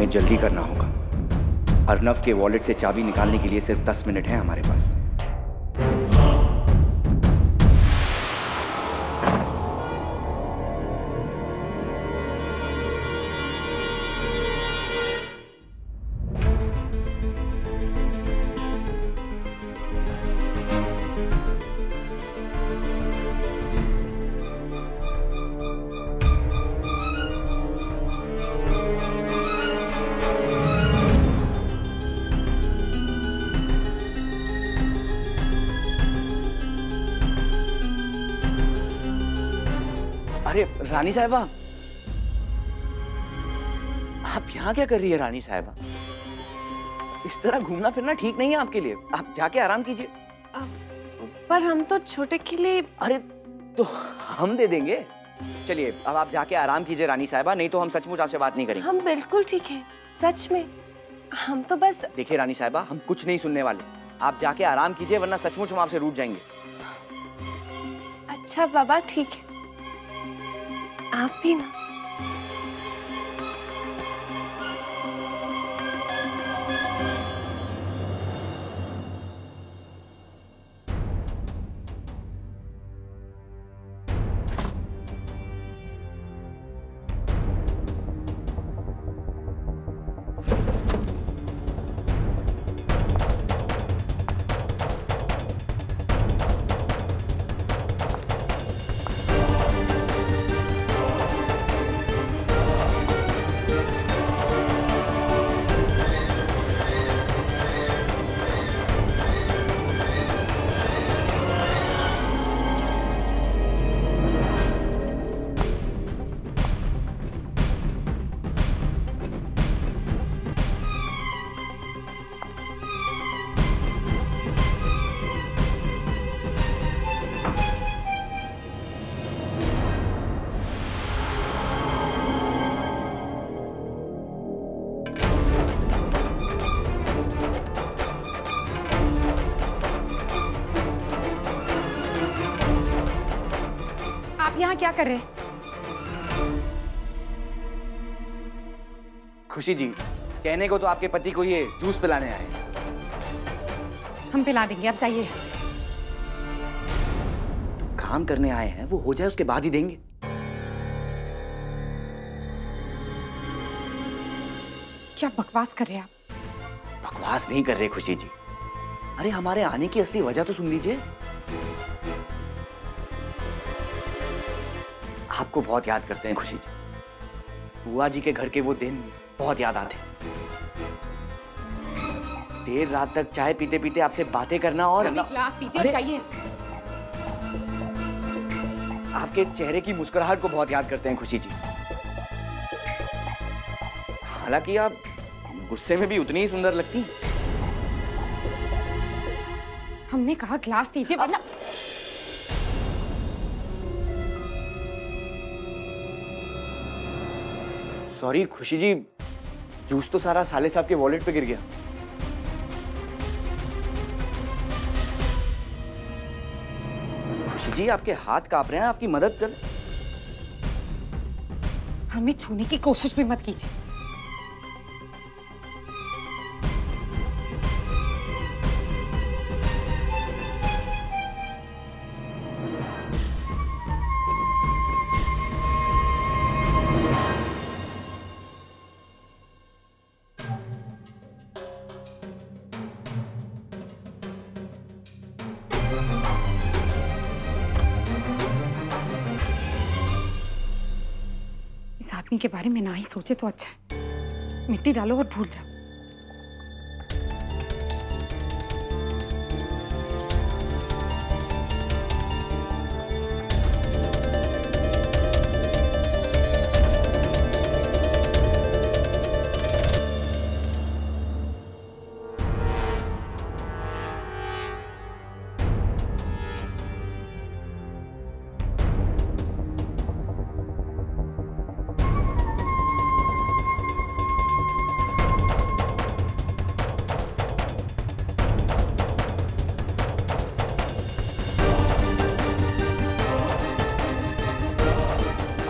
हमें जल्दी करना होगा। अर्नव के वॉलेट से चाबी निकालने के लिए सिर्फ 10 मिनट है हमारे पास। अरे रानी साहिबा, आप यहाँ क्या कर रही है रानी साहिबा? इस तरह घूमना फिरना ठीक नहीं है आपके लिए। आप जाके आराम कीजिए। पर हम तो छोटे के लिए। अरे तो हम दे देंगे। चलिए अब आप जाके आराम कीजिए रानी साहिबा, नहीं तो हम सचमुच आपसे बात नहीं करेंगे। हम बिल्कुल ठीक हैं, सच में। हम तो बस। देखिए रानी साहिबा, हम कुछ नहीं सुनने वाले। आप जाके आराम कीजिए, वरना सचमुच हम आपसे रूठ जाएंगे। अच्छा बाबा, ठीक है। आप भी ना। यहाँ क्या कर रहे हैं? खुशी जी, कहने को तो आपके पति को ये जूस पिलाने आए हैं। हम पिला देंगे, आप जाइए। काम करने आए हैं, वो हो जाए उसके बाद ही देंगे। क्या बकवास कर रहे हैं आप? बकवास नहीं कर रहे खुशी जी। अरे हमारे आने की असली वजह तो सुन लीजिए। आपको बहुत याद करते हैं खुशी जी। बुआ जी के घर के वो दिन बहुत याद आते हैं। देर रात तक चाय पीते पीते आपसे बातें करना और ग्लास पीछे चाहिए। आपके चेहरे की मुस्कुराहट को बहुत याद करते हैं खुशी जी। हालांकि आप गुस्से में भी उतनी ही सुंदर लगती हैं। हमने कहा ग्लास दीजिए वरना। सॉरी खुशी जी, जूस तो सारा साले साहब के वॉलेट पे गिर गया। खुशी जी, आपके हाथ कांप रहे हैं, आपकी मदद कर। हमें छूने की कोशिश भी मत कीजिए। इस आदमी के बारे में ना ही सोचे तो अच्छा है। मिट्टी डालो और भूल जाओ।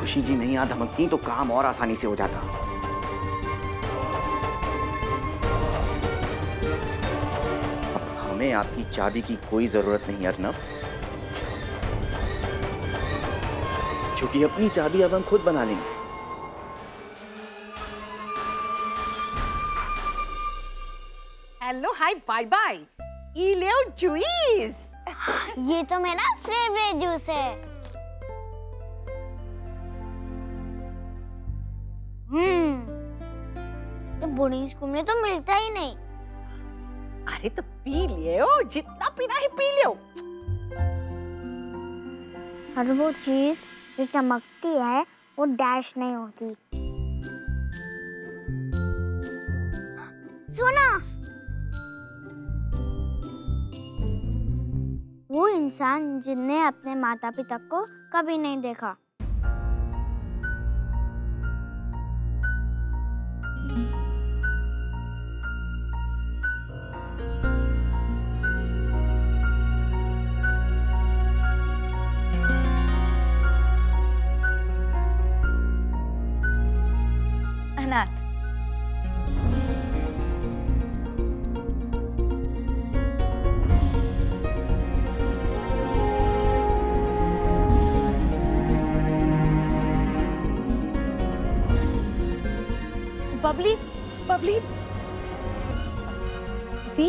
खुशी जी नहीं यहाँ धमकती तो काम और आसानी से हो जाता। हमें आपकी चाबी की कोई जरूरत नहीं अर्नब, क्योंकि अपनी चाबी अब हम खुद बना लेंगे। हेलो हाय बाय बाय, ई ले जूस। ये तो मेरा फेवरेट जूस है। तो बोर्डिंग स्कूल में तो मिलता ही नहीं। अरे तो पी लियो, जितना पीना है पी लियो। और वो चीज जो चमकती है वो डैश नहीं होती। सुना, वो इंसान जिनने अपने माता पिता को कभी नहीं देखा। अनाथ। बबली, बबली, दी,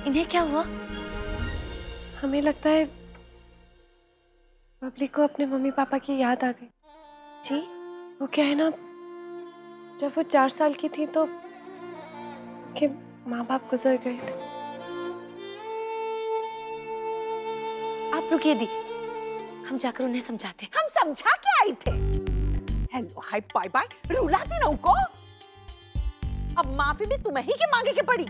इन्हें क्या हुआ? हमें लगता है बबली को अपने मम्मी पापा की याद आ गई। जी? वो क्या है ना, जब वो 4 साल की थी तो उनके माँ बाप गुजर गए थे। आप रुकिए दी, हम जाकर उन्हें समझाते हैं। हम समझा के आए थे। हेलो हाय बाय बाय, रुलाती ना उनको। अब माफी भी तुम्हें ही के मांगे के पड़ी।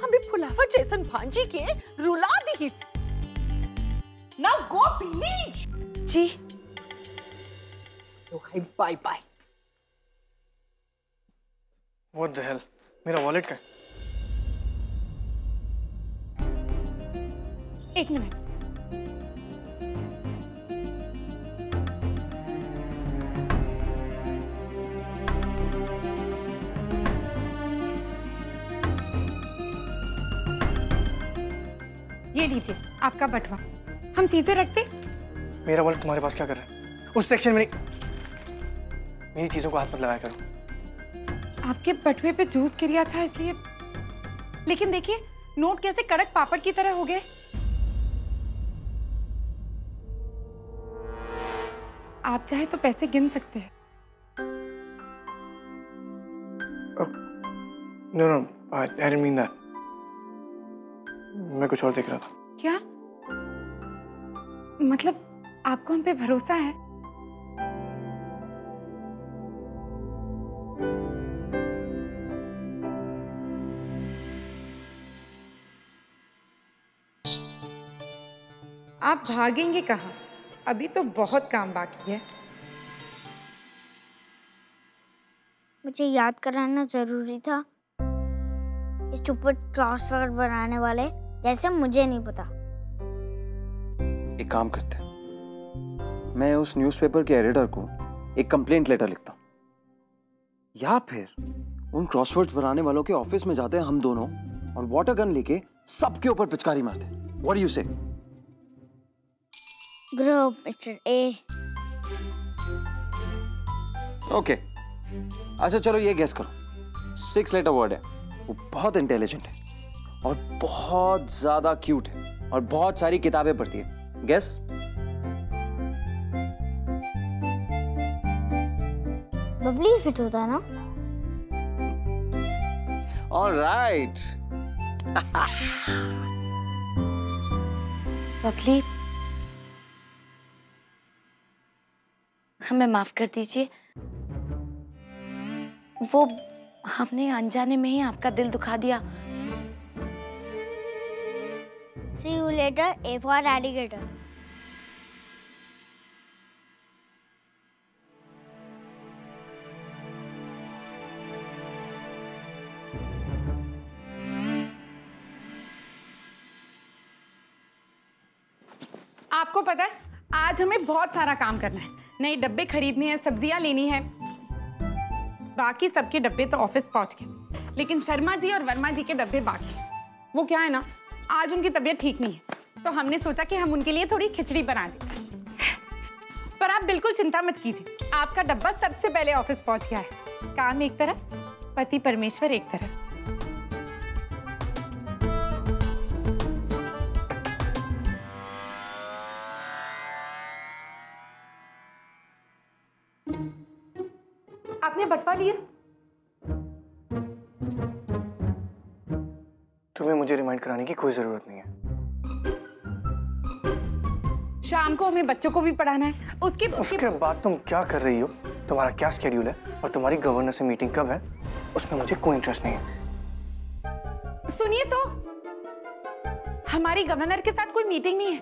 हमें फुलावर जैसन भांजी के रुला दी। Now go please. जी। Hello hi bye bye. What the hell? मेरा वॉलेट का है? एक मिनट। ये लीजिए आपका बटवा। हम चीजें रखते। मेरा वॉलेट तुम्हारे पास क्या कर रहा है? उस सेक्शन में नहीं। मेरी चीजों को हाथ मत लगाया करो। आपके बटवे पे जूस गिरा था इसलिए। लेकिन देखिए नोट कैसे कड़क पापड़ की तरह हो गए। आप चाहे तो पैसे गिन सकते हैं। No, no, I didn't mean that. मैं कुछ और देख रहा था। क्या मतलब आपको हम पे भरोसा है? आप भागेंगे कहाँ? अभी तो बहुत काम बाकी है। मुझे याद कराना जरूरी था। इस स्टूपिड क्रॉसवर्ड बनाने वाले जैसे मुझे नहीं पता। एक काम करते हैं, मैं उस न्यूज़पेपर के एडिटर को एक कंप्लेंट लेटर लिखता हूँ, या फिर उन क्रॉसवर्ड्स बनाने वालों के ऑफिस में जाते हैं हम दोनों और वाटर गन लेके सबके ऊपर पिचकारी मारते हैं। व्हाट डू यू से? Grow mister A. ओके, अच्छा चलो ये गेस करो। 6 लेटर वर्ड है, वो बहुत इंटेलिजेंट है और बहुत ज्यादा क्यूट है और बहुत सारी किताबें पढ़ती है। गेस? बबली फिट होता है ना? ऑलराइट। बबली, हमें माफ कर दीजिए। वो हमने अनजाने में ही आपका दिल दुखा दिया। See you later, A for alligator. आपको पता है आज हमें बहुत सारा काम करना है। नए डब्बे खरीदने हैं, सब्जियां लेनी है। बाकी सबके डब्बे तो ऑफिस पहुंच गए, लेकिन शर्मा जी और वर्मा जी के डब्बे बाकी। वो क्या है ना, आज उनकी तबीयत ठीक नहीं है, तो हमने सोचा कि हम उनके लिए थोड़ी खिचड़ी बना दें। पर आप बिल्कुल चिंता मत कीजिए, आपका डब्बा सबसे पहले ऑफिस पहुंच गया है। काम एक तरफ, पति परमेश्वर एक तरफ। आपने बटवा लिया? तुम्हें मुझे रिमाइंड कराने की कोई जरूरत नहीं है। शाम को हमें बच्चों को भी पढ़ाना है। उसके बाद तुम क्या कर रही हो, तुम्हारा क्या शेड्यूल है और तुम्हारी गवर्नर से मीटिंग कब है, उसमें मुझे कोई इंटरेस्ट नहीं है। सुनिए तो, हमारी गवर्नर के साथ कोई मीटिंग नहीं है।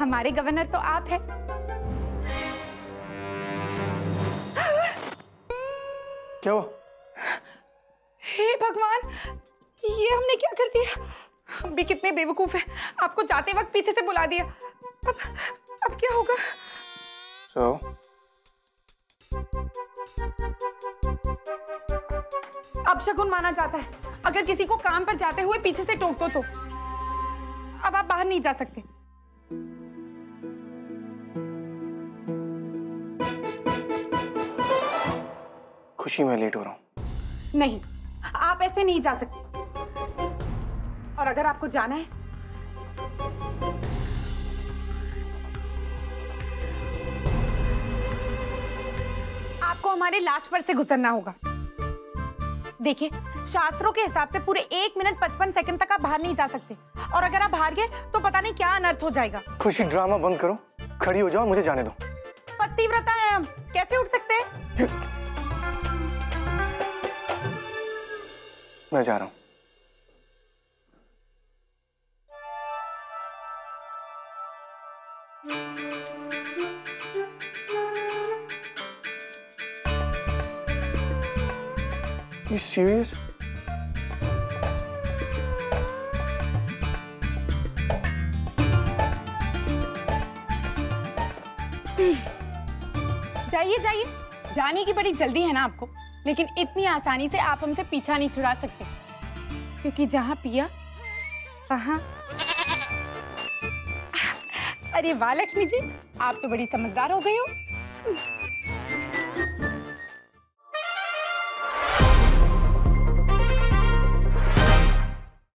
हमारे गवर्नर तो आप हैं। क्या हुआ? हे भगवान, ये हमने क्या कर दिया? हम भी कितने बेवकूफ हैं, आपको जाते वक्त पीछे से बुला दिया। अब क्या होगा? अब शगुन माना जाता है अगर किसी को काम पर जाते हुए पीछे से टोक दो तो। अब आप बाहर नहीं जा सकते। खुशी मैं लेट हो रहा हूँ। नहीं, आप ऐसे नहीं जा सकते। और अगर आपको जाना है आपको हमारे लाश पर से गुजरना होगा। देखिए, शास्त्रों के हिसाब से पूरे 1 मिनट 55 सेकंड तक आप बाहर नहीं जा सकते, और अगर आप हार गए तो पता नहीं क्या अनर्थ हो जाएगा। खुशी, ड्रामा बंद करो, खड़ी हो जाओ, मुझे जाने दो। पतिव्रता है हम, कैसे उठ सकते हैं? मैं जा रहा हूँ। You serious? जाइए जाइए, जाने की बड़ी जल्दी है ना आपको, लेकिन इतनी आसानी से आप हमसे पीछा नहीं छुड़ा सकते, क्योंकि जहां पिया वहां। अरे वाह लक्ष्मी जी, आप तो बड़ी समझदार हो गई हो।